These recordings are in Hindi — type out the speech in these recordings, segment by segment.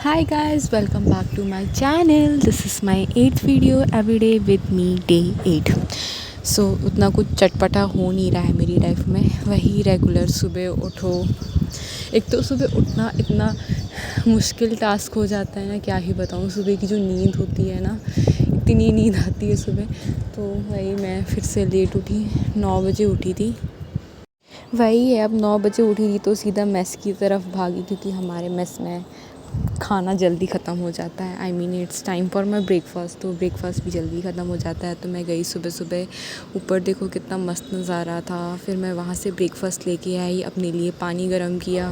Hi guys, welcome back to my channel. This is my 8th video every day with me day 8. So उतना कुछ चटपटा हो नहीं रहा है मेरी लाइफ में, वही रेगुलर सुबह उठो। एक तो सुबह उठना इतना मुश्किल टास्क हो जाता है ना, क्या ही बताऊँ। सुबह की जो नींद होती है ना, इतनी नींद आती है सुबह। तो वही मैं फिर से लेट उठी, 9 बजे उठी थी। वही है, अब 9 बजे उठी थी तो सीधा मेस की तरफ भागी, क्योंकि हमारे मेस में खाना जल्दी ख़त्म हो जाता है। I mean it's time for my breakfast, तो ब्रेकफास्ट भी जल्दी ख़त्म हो जाता है। तो मैं गई सुबह सुबह ऊपर, देखो कितना मस्त नज़ारा था। फिर मैं वहाँ से ब्रेकफास्ट लेके आई, अपने लिए पानी गर्म किया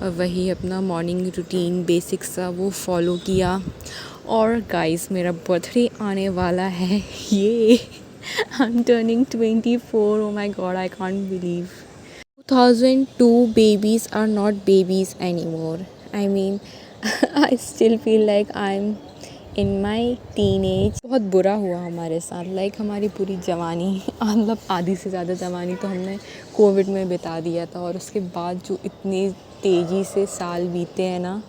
और वही अपना मॉर्निंग रूटीन बेसिक सा वो फॉलो किया। और गाइस, मेरा बर्थडे आने वाला है ये I am turning 24। Oh my god, I can't believe 2002 babies are not babies anymore. I mean, I still feel like I'm in my teenage. बहुत बुरा हुआ हमारे साथ, लाइक हमारी पूरी जवानी मतलब आधी से ज़्यादा जवानी तो हमने कोविड में बिता दिया था। और उसके बाद जो इतनी तेज़ी से साल बीते हैं ना,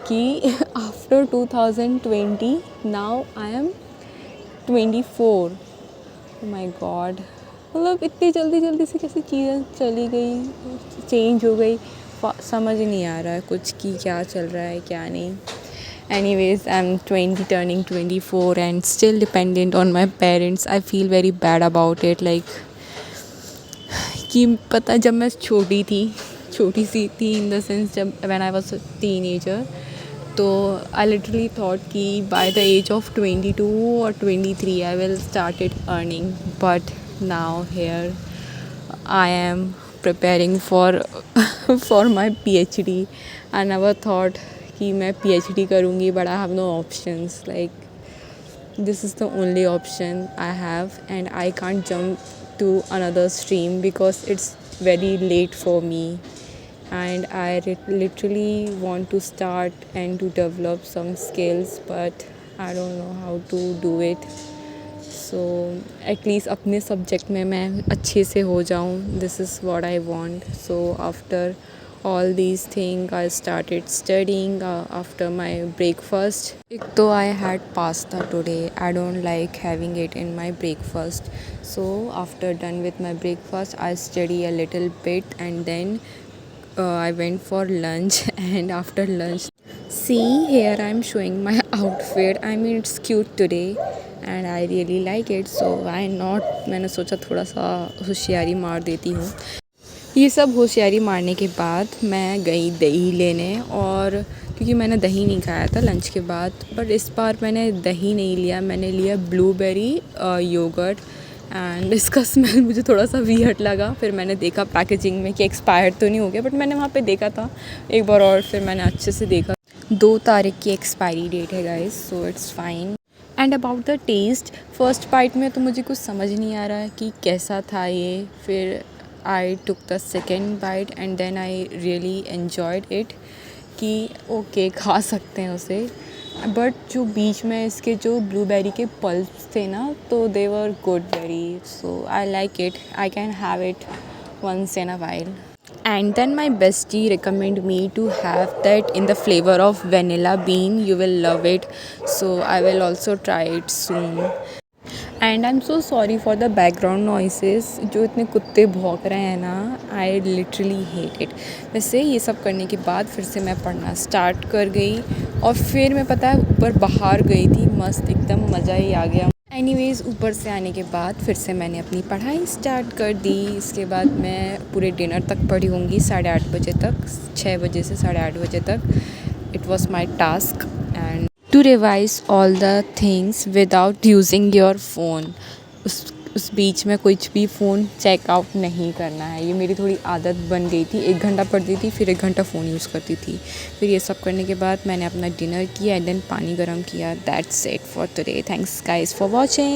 कि after 2020 now I am 24। My God, मतलब इतनी जल्दी जल्दी से कैसे चीज़ें चली गई, चेंज हो गई, समझ ही नहीं आ रहा है कुछ कि क्या चल रहा है क्या नहीं। Anyways, I am 20 turning 24 and still dependent on my parents. I feel very bad about it, like कि पता जब मैं छोटी सी थी इन द सेंस, जब व्हेन आई वाज टीनेजर, तो आई लिटरली थॉट कि बाय द एज ऑफ 22 और 23 I will started earning. But now here I am preparing for my PhD. I never thought कि मैं PhD करूँगी, but I have no options. Like, this is the only option I have and I can't jump to another stream because it's very late for me, and I literally want to start and to develop some skills, but I don't know how to do it. So at least अपने सब्जेक्ट में मैं अच्छे से हो जाऊँ, this is what I want. So after all these things I started studying after my breakfast. एक तो I had pasta today. I don't like having it in my breakfast. So after done with my breakfast, I study a little bit and then I went for lunch. And after lunch, see here I'm showing my outfit. I mean it's cute today and I really like it, so why not। मैंने सोचा थोड़ा सा होशियारी मार देती हूँ। ये सब होशियारी मारने के बाद मैं गई दही लेने, और क्योंकि मैंने दही नहीं खाया था लंच के बाद, बट इस बार मैंने दही नहीं लिया, मैंने लिया ब्लूबेरी योगर्ट। एंड इसका स्मेल मुझे थोड़ा सा वियर्ड लगा। फिर मैंने देखा पैकेजिंग में कि एक्सपायर्ड तो नहीं हो गया, बट मैंने वहाँ पे देखा था एक बार और, फिर मैंने अच्छे से देखा 2 तारीख की एक्सपायरी डेट है guys, so it's fine. And about the test, first bite में तो मुझे कुछ समझ नहीं आ रहा है कि कैसा था ये। फिर I took the second bite and then I really enjoyed it, कि ओके खा सकते हैं उसे। बट जो बीच में इसके जो ब्लूबेरी के पल्प्स थे ना, तो they were good very, so I like it, I can have it once in a while. And then my bestie recommended me to have that in the flavor of vanilla bean. You will love it, so I will also try it soon. And I'm so sorry for the background noises, जो इतने कुत्ते भौंक रहे हैं ना, I literally hate it. वैसे ये सब करने के बाद फिर से मैं पढ़ना स्टार्ट कर गई, और फिर मैं पता है ऊपर बाहर गई थी, मस्त एकदम मज़ा ही आ गया। एनीवेज़, ऊपर से आने के बाद फिर से मैंने अपनी पढ़ाई स्टार्ट कर दी। इसके बाद मैं पूरे डिनर तक पढ़ी होंगी, 8:30 बजे तक, 6 बजे से 8:30 बजे तक। It was my task and to revise all the things without using your phone. उस बीच में कुछ भी फ़ोन चेकआउट नहीं करना है। ये मेरी थोड़ी आदत बन गई थी, 1 घंटा पढ़ती थी फिर 1 घंटा फ़ोन यूज़ करती थी। फिर ये सब करने के बाद मैंने अपना डिनर किया एंड देन पानी गर्म किया। That's it for today. Thanks guys for watching.